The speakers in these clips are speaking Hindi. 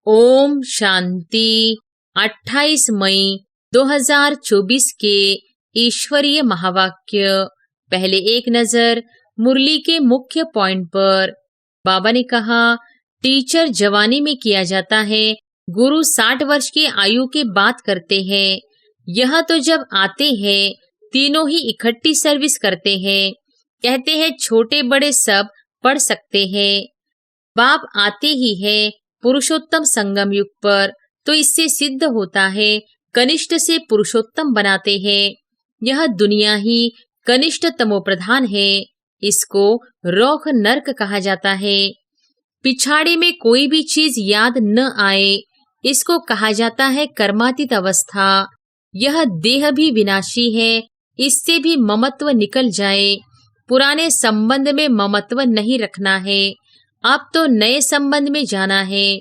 ओम शांति। 28 मई 2024 के ईश्वरीय महावाक्य। पहले एक नजर मुरली के मुख्य पॉइंट पर। बाबा ने कहा, टीचर जवानी में किया जाता है, गुरु 60 वर्ष की आयु की बात करते हैं। यह तो जब आते हैं तीनों ही इकट्ठी सर्विस करते हैं। कहते हैं छोटे बड़े सब पढ़ सकते हैं। बाप आते ही है पुरुषोत्तम संगम युग पर, तो इससे सिद्ध होता है कनिष्ठ से पुरुषोत्तम बनाते हैं। यह दुनिया ही कनिष्ठ तमो प्रधान है। इसको रोख नर्क कहा जाता है। पिछाड़े में कोई भी चीज याद न आए, इसको कहा जाता है कर्मातीत अवस्था। यह देह भी विनाशी है, इससे भी ममत्व निकल जाए। पुराने संबंध में ममत्व नहीं रखना है, अब तो नए संबंध में जाना है।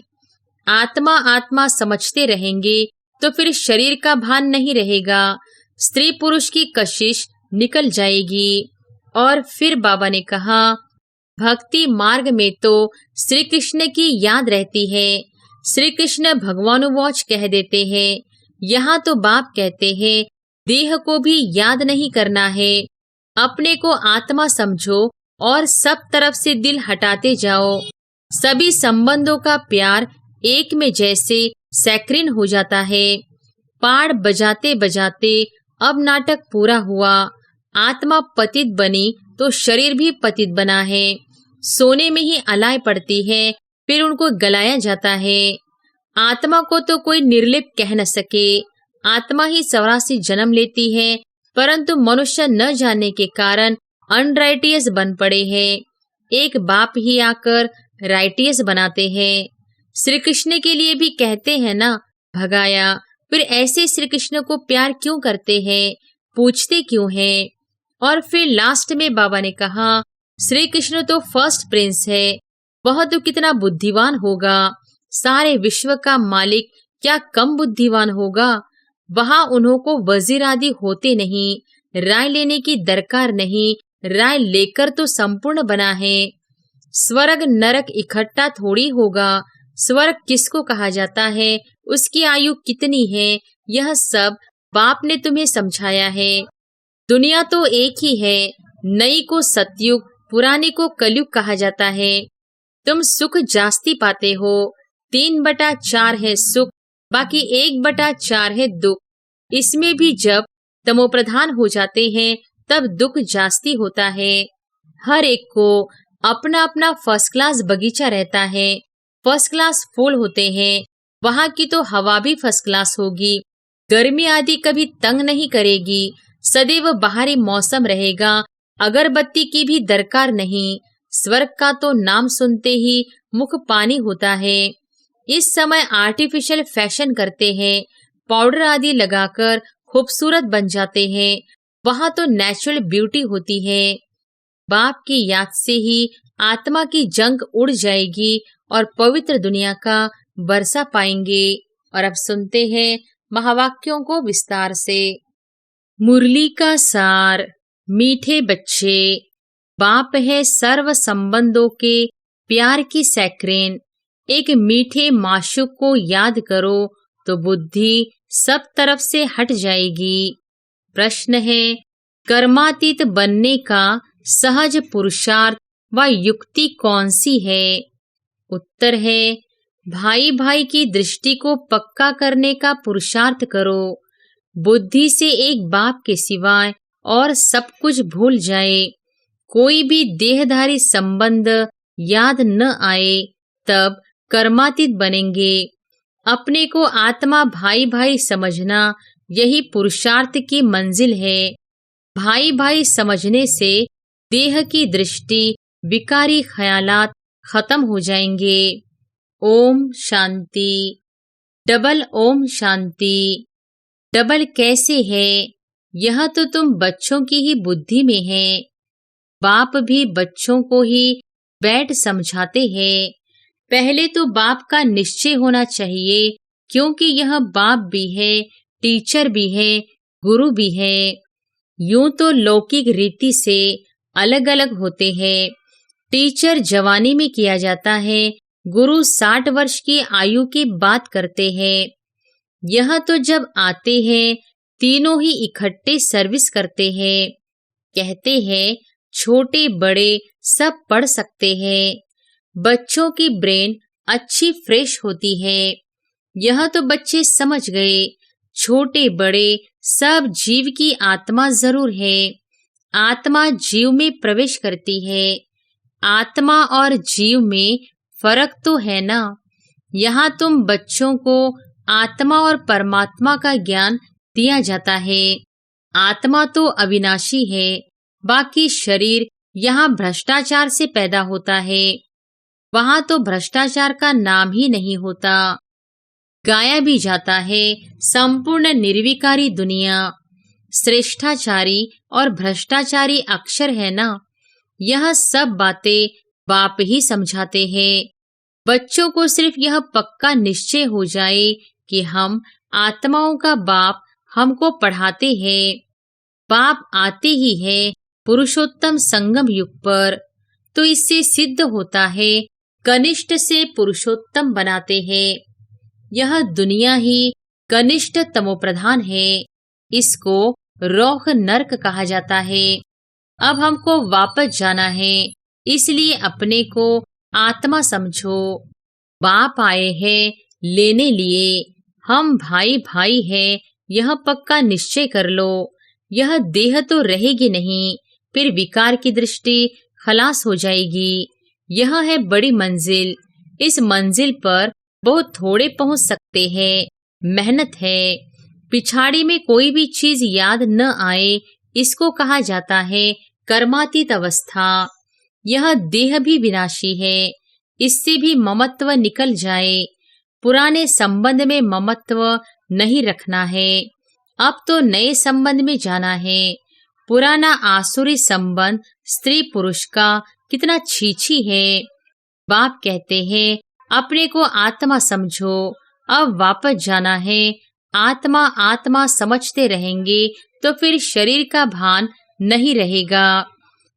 आत्मा आत्मा समझते रहेंगे तो फिर शरीर का भान नहीं रहेगा। स्त्री पुरुष की कशिश निकल जाएगी। और फिर बाबा ने कहा, भक्ति मार्ग में तो श्री कृष्ण की याद रहती है। श्री कृष्ण भगवानुवाच कह देते हैं। यहाँ तो बाप कहते हैं देह को भी याद नहीं करना है, अपने को आत्मा समझो और सब तरफ से दिल हटाते जाओ। सभी संबंधों का प्यार एक में जैसे सैक्रिन हो जाता है। पाड़ बजाते बजाते अब नाटक पूरा हुआ। आत्मा पतित बनी तो शरीर भी पतित बना है। सोने में ही अलाय पड़ती है, फिर उनको गलाया जाता है। आत्मा को तो कोई निर्लिप कह न सके। आत्मा ही 84 जन्म लेती है, परंतु मनुष्य न जानने के कारण अनराइटियस बन पड़े हैं। एक बाप ही आकर राइटियस बनाते हैं। श्री कृष्ण के लिए भी कहते हैं ना, भगाया। फिर ऐसे श्री कृष्ण को प्यार क्यों करते हैं, पूछते क्यों हैं? और फिर लास्ट में बाबा ने कहा, श्री कृष्ण तो फर्स्ट प्रिंस है, वह तो कितना बुद्धिमान होगा। सारे विश्व का मालिक क्या कम बुद्धिमान होगा? वहाँ उन्हों को वजीर आदि होते नहीं, राय लेने की दरकार नहीं, राय लेकर तो संपूर्ण बना है। स्वर्ग नरक इकट्ठा थोड़ी होगा। स्वर्ग किसको कहा जाता है, उसकी आयु कितनी है, यह सब बाप ने तुम्हें समझाया है। दुनिया तो एक ही है, नई को सतयुग, पुरानी को कलयुग कहा जाता है। तुम सुख जास्ती पाते हो। 3/4 है सुख, बाकी 1/4 है दुख। इसमें भी जब तमोप्रधान हो जाते हैं तब दुख जास्ती होता है। हर एक को अपना अपना फर्स्ट क्लास बगीचा रहता है। फर्स्ट क्लास फूल होते हैं, वहाँ की तो हवा भी फर्स्ट क्लास होगी। गर्मी आदि कभी तंग नहीं करेगी। सदैव बाहरी मौसम रहेगा। अगरबत्ती की भी दरकार नहीं। स्वर्ग का तो नाम सुनते ही मुख पानी होता है। इस समय आर्टिफिशियल फैशन करते हैं, पाउडर आदि लगाकर खूबसूरत बन जाते हैं। वहाँ तो नेचुरल ब्यूटी होती है। बाप की याद से ही आत्मा की जंग उड़ जाएगी और पवित्र दुनिया का वर्षा पाएंगे। और अब सुनते हैं महावाक्यों को विस्तार से। मुरली का सार। मीठे बच्चे, बाप है सर्व संबंधों के प्यार की सैक्रेन। एक मीठे माशूक को याद करो तो बुद्धि सब तरफ से हट जाएगी। प्रश्न है, कर्मातीत बनने का सहज पुरुषार्थ व युक्ति कौन सी है? उत्तर है, भाई भाई की दृष्टि को पक्का करने का पुरुषार्थ करो। बुद्धि से एक बाप के सिवाय और सब कुछ भूल जाए। कोई भी देहधारी संबंध याद न आए, तब कर्मातीत बनेंगे। अपने को आत्मा भाई भाई समझना, यही पुरुषार्थ की मंजिल है। भाई भाई समझने से देह की दृष्टि, विकारी ख्यालात खत्म हो जाएंगे। ओम शांति। डबल ओम शांति। डबल कैसे है? यह तो तुम बच्चों की ही बुद्धि में है। बाप भी बच्चों को ही बैठ समझाते हैं। पहले तो बाप का निश्चय होना चाहिए, क्योंकि यह बाप भी है, टीचर भी है, गुरु भी है। यूं तो लौकिक रीति से अलग अलग होते हैं। टीचर जवानी में किया जाता है, गुरु 60 वर्ष की आयु की बात करते हैं। यह तो जब आते हैं तीनों ही इकट्ठे सर्विस करते हैं। कहते हैं छोटे बड़े सब पढ़ सकते हैं। बच्चों की ब्रेन अच्छी फ्रेश होती है। यह तो बच्चे समझ गए। छोटे बड़े सब जीव की आत्मा जरूर है। आत्मा जीव में प्रवेश करती है। आत्मा और जीव में फर्क तो है ना। यहाँ तुम बच्चों को आत्मा और परमात्मा का ज्ञान दिया जाता है। आत्मा तो अविनाशी है, बाकी शरीर यहाँ भ्रष्टाचार से पैदा होता है। वहाँ तो भ्रष्टाचार का नाम ही नहीं होता। गाया भी जाता है संपूर्ण निर्विकारी दुनिया श्रेष्ठाचारी और भ्रष्टाचारी अक्षर है ना। यह सब बातें बाप ही समझाते हैं। बच्चों को सिर्फ यह पक्का निश्चय हो जाए कि हम आत्माओं का बाप हमको पढ़ाते हैं। बाप आते ही है पुरुषोत्तम संगम युग पर, तो इससे सिद्ध होता है कनिष्ठ से पुरुषोत्तम बनाते हैं। यह दुनिया ही कनिष्ठ तमोप्रधान है। इसको रोह नरक कहा जाता है। अब हमको वापस जाना है, इसलिए अपने को आत्मा समझो। बाप आए हैं लेने लिए। हम भाई भाई हैं, यह पक्का निश्चय कर लो। यह देह तो रहेगी नहीं, फिर विकार की दृष्टि खलास हो जाएगी। यह है बड़ी मंजिल। इस मंजिल पर बहुत थोड़े पहुंच सकते हैं। मेहनत है। पिछाड़ी में कोई भी चीज याद न आए, इसको कहा जाता है कर्मातीत अवस्था। यह देह भी विनाशी है, इससे भी ममत्व निकल जाए। पुराने संबंध में ममत्व नहीं रखना है। अब तो नए संबंध में जाना है। पुराना आसुरी संबंध स्त्री पुरुष का कितना छीछी है। बाप कहते हैं अपने को आत्मा समझो। अब वापस जाना है। आत्मा आत्मा समझते रहेंगे तो फिर शरीर का भान नहीं रहेगा।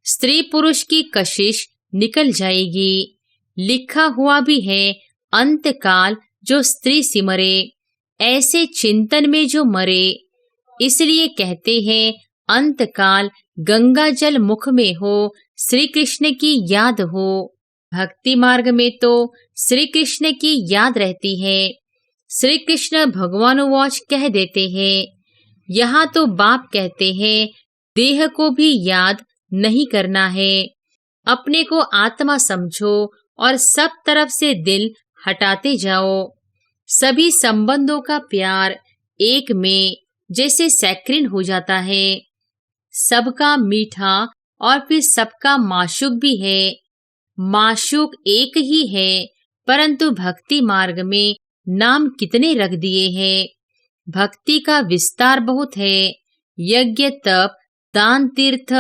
स्त्री पुरुष की कशिश निकल जाएगी। लिखा हुआ भी है अंतकाल जो स्त्री सिमरे, ऐसे चिंतन में जो मरे। इसलिए कहते हैं अंतकाल गंगा जल मुख में हो, श्री कृष्ण की याद हो। भक्ति मार्ग में तो श्री कृष्ण की याद रहती है। श्री कृष्ण भगवानुवाच कह देते हैं। यहाँ तो बाप कहते हैं देह को भी याद नहीं करना है। अपने को आत्मा समझो और सब तरफ से दिल हटाते जाओ। सभी संबंधों का प्यार एक में जैसे सैक्रिन हो जाता है। सबका मीठा और फिर सबका माशूक भी है। माशूक एक ही है, परंतु भक्ति मार्ग में नाम कितने रख दिए हैं। भक्ति का विस्तार बहुत है। यज्ञ तप दान तीर्थ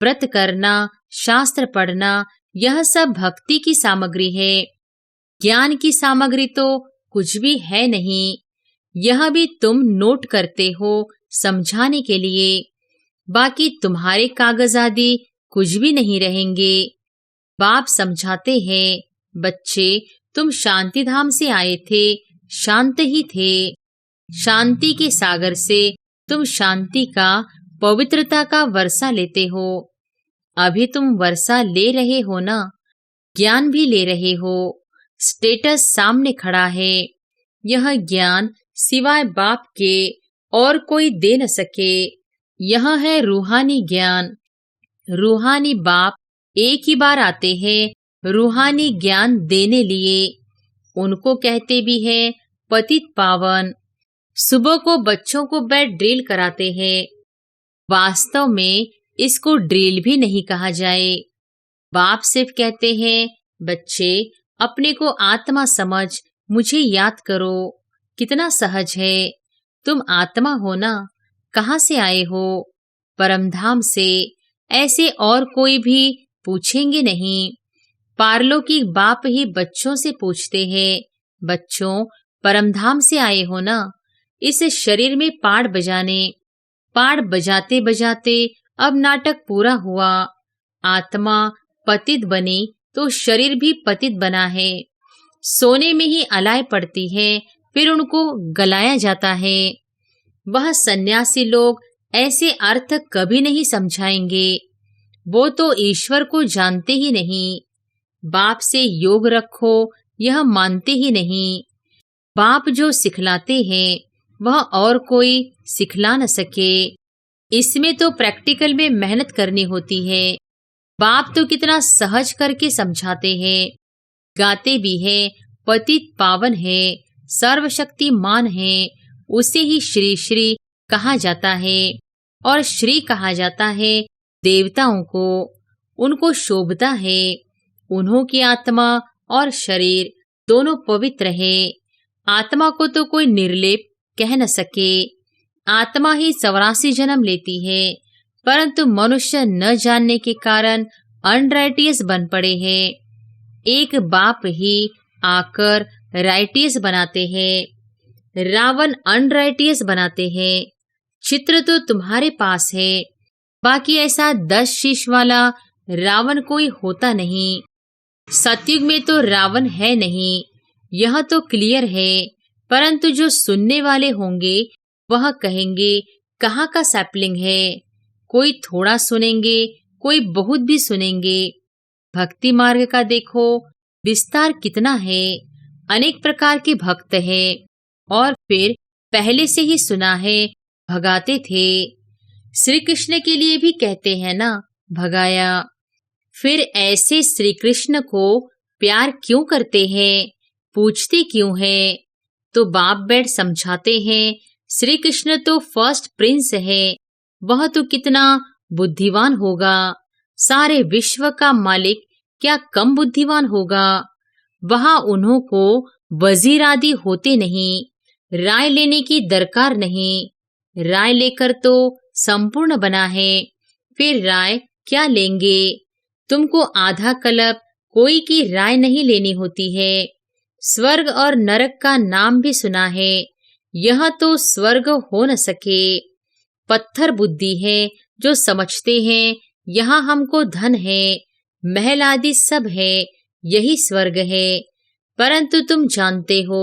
व्रत करना शास्त्र पढ़ना यह सब भक्ति की सामग्री है। ज्ञान की सामग्री तो कुछ भी है नहीं। यह भी तुम नोट करते हो समझाने के लिए। बाकी तुम्हारे कागज आदि कुछ भी नहीं रहेंगे। बाप समझाते हैं बच्चे तुम शांति धाम से आए थे, शांत ही थे। शांति के सागर से तुम शांति का पवित्रता का वर्षा लेते हो। अभी तुम वर्षा ले रहे हो ना, ज्ञान भी ले रहे हो। स्टेटस सामने खड़ा है। यह ज्ञान सिवाय बाप के और कोई दे न सके। यह है रूहानी ज्ञान। रूहानी बाप एक ही बार आते हैं रूहानी ज्ञान देने लिए। उनको कहते भी है पतित पावन। सुबह को बच्चों को बैठ ड्रिल कराते हैं। वास्तव में इसको ड्रिल भी नहीं कहा जाए। बाप सिर्फ कहते हैं बच्चे अपने को आत्मा समझ, मुझे याद करो। कितना सहज है। तुम आत्मा हो ना, कहाँ से आए हो? परमधाम से। ऐसे और कोई भी पूछेंगे नहीं। पारलौकिक बाप ही बच्चों से पूछते हैं बच्चों परमधाम से आए हो ना? इस शरीर में पाड़ बजाने। पाड़ बजाते बजाते अब नाटक पूरा हुआ। आत्मा पतित बनी तो शरीर भी पतित बना है। सोने में ही अलाय पड़ती हैं, फिर उनको गलाया जाता है। वह सन्यासी लोग ऐसे अर्थ कभी नहीं समझाएंगे। वो तो ईश्वर को जानते ही नहीं। बाप से योग रखो यह मानते ही नहीं। बाप जो सिखलाते हैं वह और कोई सिखला न सके। इसमें तो प्रैक्टिकल में मेहनत करनी होती है। बाप तो कितना सहज करके समझाते हैं। गाते भी हैं, पतित पावन है, सर्वशक्तिमान है, उसे ही श्री श्री कहा जाता है। और श्री कहा जाता है देवताओं को। उनको शोभता है। उन्हों की आत्मा और शरीर दोनों पवित्र है। आत्मा को तो कोई निर्लेप कह न सके। आत्मा ही 84 जन्म लेती है, परंतु मनुष्य न जानने के कारण अनराइटियस बन पड़े हैं। एक बाप ही आकर राइटियस बनाते हैं। रावण अनराइटियस बनाते हैं। चित्र तो तुम्हारे पास है, बाकी ऐसा 10 शीश वाला रावण कोई होता नहीं। सतयुग में तो रावण है नहीं, यह तो क्लियर है। परंतु जो सुनने वाले होंगे वह कहेंगे कहाँ का सैपलिंग है। कोई थोड़ा सुनेंगे, कोई बहुत भी सुनेंगे। भक्ति मार्ग का देखो विस्तार कितना है। अनेक प्रकार के भक्त है, और फिर पहले से ही सुना है भगाते थे। श्री कृष्ण के लिए भी कहते हैं ना, भगाया। फिर ऐसे श्री कृष्ण को प्यार क्यों करते हैं, पूछते क्यों हैं? तो बाप बैठ समझाते हैं श्री कृष्ण तो फर्स्ट प्रिंस है। वह तो कितना बुद्धिमान होगा। सारे विश्व का मालिक क्या कम बुद्धिमान होगा? वहां उन्हों को वजीर आदि होते नहीं। राय लेने की दरकार नहीं। राय लेकर तो संपूर्ण बना है। फिर राय क्या लेंगे? तुमको आधा कल्प कोई की राय नहीं लेनी होती है। स्वर्ग और नरक का नाम भी सुना है। यह तो स्वर्ग हो न सके। पत्थर बुद्धि है जो समझते हैं यहाँ हमको धन है, महल आदि सब है, यही स्वर्ग है। परंतु तुम जानते हो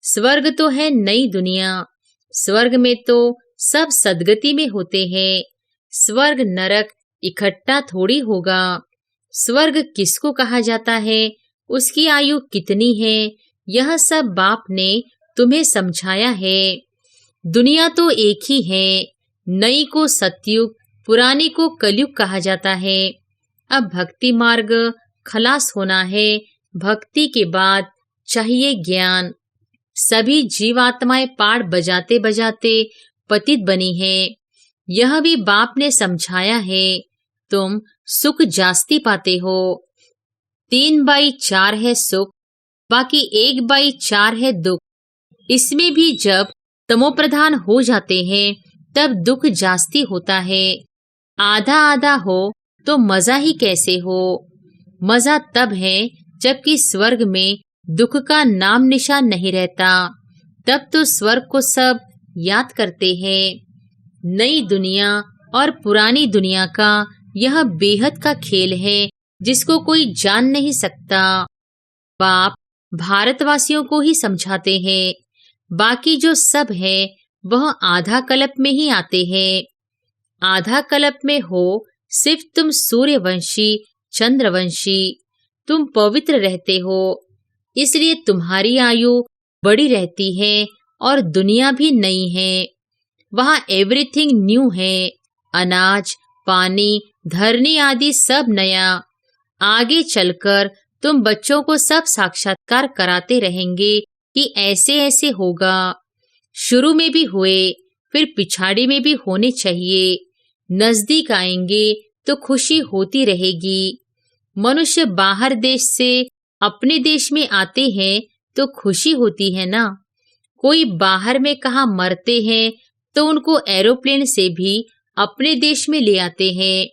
स्वर्ग तो है नई दुनिया। स्वर्ग में तो सब सदगति में होते हैं। स्वर्ग नरक इकट्ठा थोड़ी होगा। स्वर्ग किसको कहा जाता है, उसकी आयु कितनी है, यह सब बाप ने तुम्हें समझाया है। दुनिया तो एक ही है। नई को सतयुग, पुरानी को कलयुग कहा जाता है। अब भक्ति मार्ग खलास होना है। भक्ति के बाद चाहिए ज्ञान। सभी जीवात्माएं पाठ बजाते बजाते पतित बनी है। यह भी बाप ने समझाया है। तुम सुख जास्ती पाते हो। 3/4 है सुख, बाकी 1/4 है दुख। इसमें भी जब तमोप्रधान हो जाते हैं तब दुख जास्ती होता है। आधा आधा हो तो मजा ही कैसे हो? मजा तब है जबकि स्वर्ग में दुख का नाम निशान नहीं रहता। तब तो स्वर्ग को सब याद करते हैं। नई दुनिया और पुरानी दुनिया का यह बेहद का खेल है जिसको कोई जान नहीं सकता। बाप भारतवासियों को ही समझाते हैं। बाकी जो सब है वह आधा कल्प में ही आते हैं। आधा कल्प में हो सिर्फ तुम सूर्यवंशी, चंद्रवंशी। तुम पवित्र रहते हो, इसलिए तुम्हारी आयु बड़ी रहती है और दुनिया भी नई है। वहाँ एवरीथिंग न्यू है। अनाज, पानी, धरनी आदि सब नया। आगे चलकर तुम बच्चों को सब साक्षात्कार कराते रहेंगे कि ऐसे ऐसे होगा। शुरू में भी हुए, फिर पिछाड़ी में भी होने चाहिए। नजदीक आएंगे तो खुशी होती रहेगी। मनुष्य बाहर देश से अपने देश में आते हैं तो खुशी होती है ना। कोई बाहर में कहाँ मरते हैं तो उनको एरोप्लेन से भी अपने देश में ले आते हैं।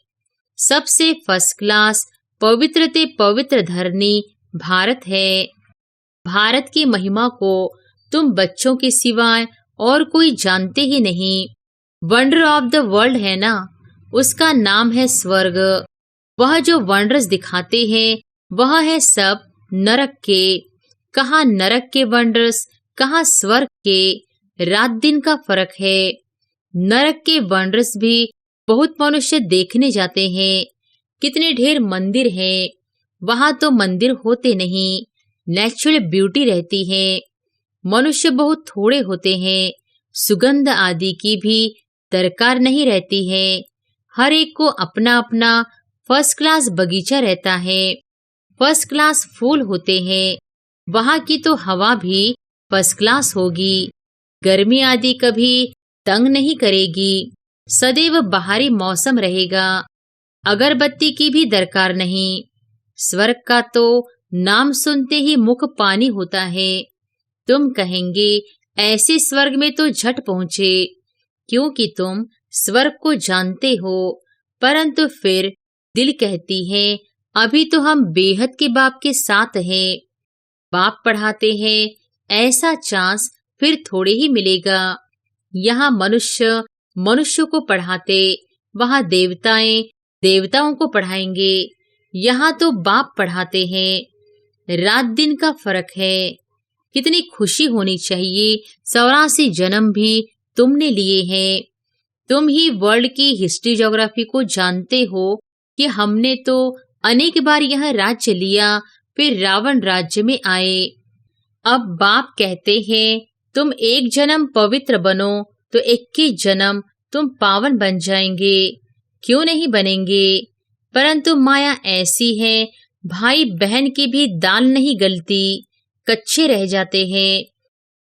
सबसे फर्स्ट क्लास पवित्र ते पवित्र धरनी भारत है। भारत की महिमा को तुम बच्चों के सिवाय और कोई जानते ही नहीं। वंडर ऑफ द वर्ल्ड है ना, उसका नाम है स्वर्ग। वह जो वंडर्स दिखाते हैं वह है सब नरक के। कहाँ नरक के वंडर्स, कहाँ स्वर्ग के रात दिन का फर्क है। नरक के वंडर्स भी बहुत मनुष्य देखने जाते हैं। कितने ढेर मंदिर हैं, वहां तो मंदिर होते नहीं, नेचुरल ब्यूटी रहती है। मनुष्य बहुत थोड़े होते हैं, सुगंध आदि की भी दरकार नहीं रहती है। हर एक को अपना अपना फर्स्ट क्लास बगीचा रहता है, फर्स्ट क्लास फूल होते हैं। वहां की तो हवा भी फर्स्ट क्लास होगी, गर्मी आदि कभी तंग नहीं करेगी, सदैव बाहरी मौसम रहेगा, अगरबत्ती की भी दरकार नहीं। स्वर्ग का तो नाम सुनते ही मुख पानी होता है। तुम कहेंगे ऐसे स्वर्ग में तो झट पहुंचे, क्योंकि तुम स्वर्ग को जानते हो। परंतु फिर दिल कहती है अभी तो हम बेहद के बाप के साथ हैं। बाप पढ़ाते हैं, ऐसा चांस फिर थोड़े ही मिलेगा। यहाँ मनुष्य मनुष्य को पढ़ाते, वहाँ देवताएं देवताओं को पढ़ाएंगे। यहाँ तो बाप पढ़ाते हैं, रात दिन का फर्क है। कितनी खुशी होनी चाहिए, 84 जन्म भी तुमने लिए हैं। तुम ही वर्ल्ड की हिस्ट्री ज्योग्राफी को जानते हो कि हमने तो अनेक बार यह राज्य लिया, फिर रावण राज्य में आए। अब बाप कहते हैं तुम एक जन्म पवित्र बनो तो 21 जन्म तुम पावन बन जाएंगे। क्यों नहीं बनेंगे? परंतु माया ऐसी है, भाई बहन की भी दाल नहीं गलती, कच्चे रह जाते हैं।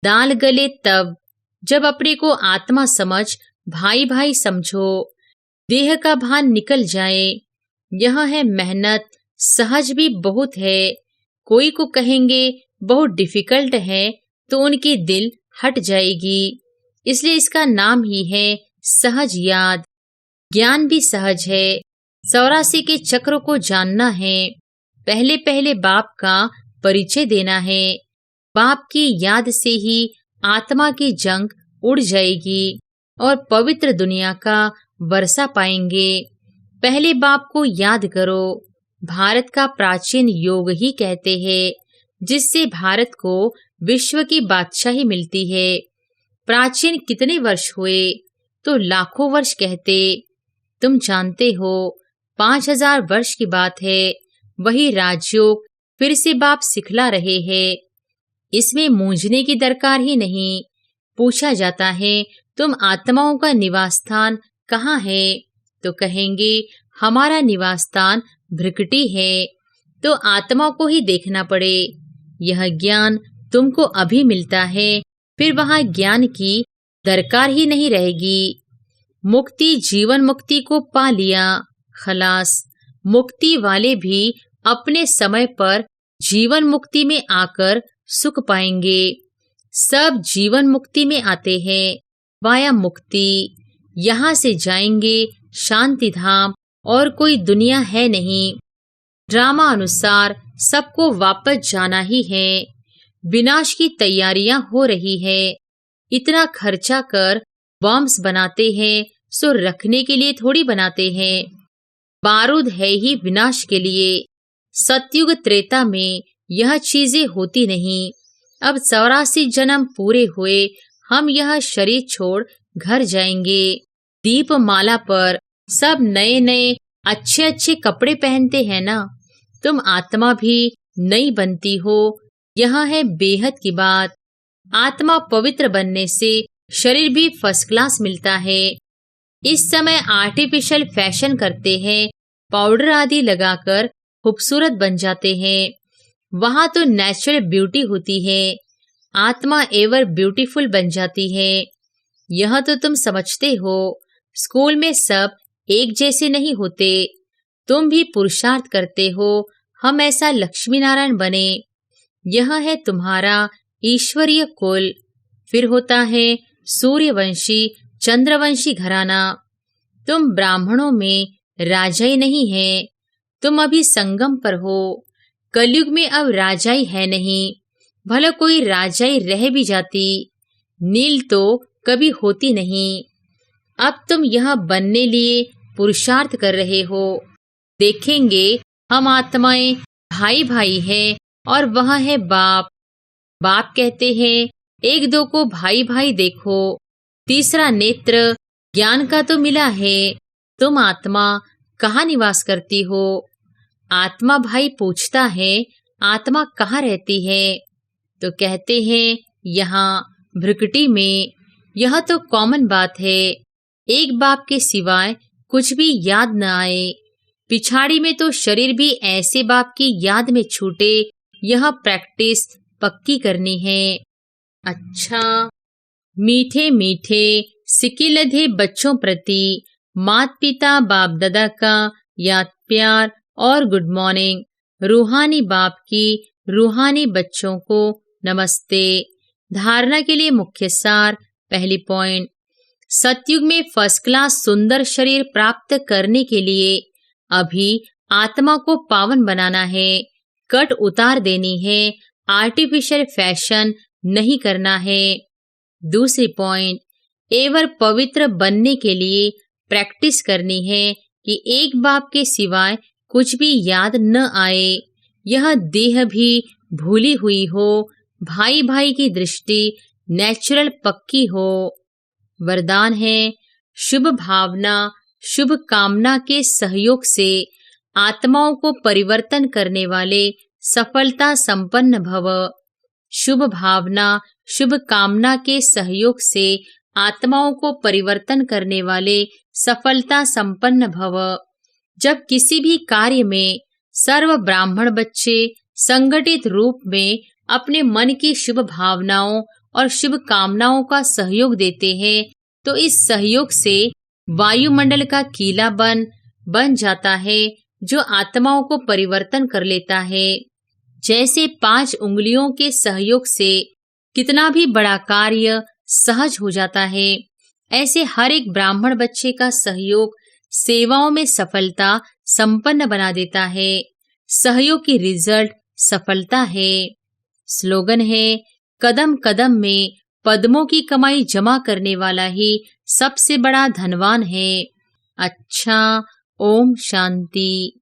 दाल गले तब जब अपने को आत्मा समझ भाई भाई समझो, देह का भान निकल जाए। यह है मेहनत, सहज भी बहुत है। कोई को कहेंगे बहुत डिफिकल्ट है तो उनकी दिल हट जाएगी। इसलिए इसका नाम ही है सहज याद। ज्ञान भी सहज है। 84 के चक्र को जानना है। पहले पहले बाप का परिचय देना है। बाप की याद से ही आत्मा की जंग उड़ जाएगी और पवित्र दुनिया का वर्षा पाएंगे। पहले बाप को याद करो। भारत का प्राचीन योग ही कहते हैं, जिससे भारत को विश्व की बादशाही मिलती है। प्राचीन कितने वर्ष हुए? तो लाखों वर्ष कहते। तुम जानते हो 5000 वर्ष की बात है। वही राजयोग फिर से बाप सिखला रहे हैं। इसमें मूंझने की दरकार ही नहीं। पूछा जाता है तुम आत्माओं का निवास स्थान कहाँ है? तो कहेंगे हमारा निवास स्थान भ्रकटी है। तो आत्मा को ही देखना पड़े। यह ज्ञान तुमको अभी मिलता है, फिर वहां ज्ञान की दरकार ही नहीं रहेगी। मुक्ति जीवन मुक्ति को पा लिया, खलास। मुक्ति वाले भी अपने समय पर जीवन मुक्ति में आकर सुख पाएंगे। सब जीवन मुक्ति में आते हैं, वाया मुक्ति। यहाँ से जाएंगे शांति धाम, और कोई दुनिया है नहीं। ड्रामा अनुसार सबको वापस जाना ही है। विनाश की तैयारियां हो रही है। इतना खर्चा कर बॉम्ब्स बनाते हैं, सो रखने के लिए थोड़ी बनाते हैं। बारूद है ही विनाश के लिए। सतयुग त्रेता में यह चीजें होती नहीं। अब 84 जन्म पूरे हुए, हम यह शरीर छोड़ घर जाएंगे। दीपमाला पर सब नए नए अच्छे अच्छे कपड़े पहनते हैं ना। तुम आत्मा भी नई बनती हो। यह है बेहद की बात। आत्मा पवित्र बनने से शरीर भी फर्स्ट क्लास मिलता है। इस समय आर्टिफिशियल फैशन करते हैं, पाउडर आदि लगाकर खूबसूरत बन जाते हैं। वहां तो नेचुरल ब्यूटी होती है। आत्मा एवर ब्यूटीफुल बन जाती है। यह तो तुम समझते हो। स्कूल में सब एक जैसे नहीं होते। तुम भी पुरुषार्थ करते हो हम ऐसा लक्ष्मी नारायण बने। यह है तुम्हारा ईश्वरीय कुल। फिर होता है सूर्यवंशी चंद्रवंशी घराना। तुम ब्राह्मणों में राजाई नहीं है। तुम अभी संगम पर हो। कलयुग में अब राजाई है नहीं। भला कोई राजाई रह भी जाती, नील तो कभी होती नहीं। अब तुम यह बनने लिए पुरुषार्थ कर रहे हो। देखेंगे हम आत्माएं भाई भाई है और वह है बाप। बाप कहते हैं, एक दो को भाई भाई देखो, तीसरा नेत्र ज्ञान का तो मिला है, तुम आत्मा कहाँ निवास करती हो? आत्मा भाई पूछता है, आत्मा कहाँ रहती है? तो कहते हैं, यहाँ भ्रुकुटी में। यह तो कॉमन बात है, एक बाप के सिवाय कुछ भी याद न आए। पिछाड़ी में तो शरीर भी ऐसे बाप की याद में छूटे, यह प्रैक्टिस पक्की करनी है। अच्छा, मीठे मीठे सिकिलधे बच्चों प्रति माता पिता बाप दादा का याद प्यार और गुड मॉर्निंग। रूहानी बाप की रूहानी बच्चों को नमस्ते। धारणा के लिए मुख्य सार। पहली पॉइंट, सतयुग में फर्स्ट क्लास सुंदर शरीर प्राप्त करने के लिए अभी आत्मा को पावन बनाना है, कट उतार देनी है, आर्टिफिशियल फैशन नहीं करना है। दूसरी पॉइंट, एवर पवित्र बनने के लिए प्रैक्टिस करनी है कि एक बाप के सिवाय कुछ भी याद न आए, यह देह भी भूली हुई हो, भाई भाई की दृष्टि नेचुरल पक्की हो। वरदान है, शुभ भावना शुभ कामना के सहयोग से आत्माओं को परिवर्तन करने वाले सफलता संपन्न भव। शुभ भावना शुभ कामना के सहयोग से आत्माओं को परिवर्तन करने वाले सफलता संपन्न भव। जब किसी भी कार्य में सर्व ब्राह्मण बच्चे संगठित रूप में अपने मन की शुभ भावनाओं और शुभ कामनाओं का सहयोग देते हैं, तो इस सहयोग से वायुमंडल का कीला बन जाता है, जो आत्माओं को परिवर्तन कर लेता है। जैसे 5 उंगलियों के सहयोग से कितना भी बड़ा कार्य सहज हो जाता है, ऐसे हर एक ब्राह्मण बच्चे का सहयोग सेवाओं में सफलता संपन्न बना देता है। सहयोग की रिजल्ट सफलता है। स्लोगन है, कदम कदम में पद्मों की कमाई जमा करने वाला ही सबसे बड़ा धनवान है। अच्छा, ओम शांति।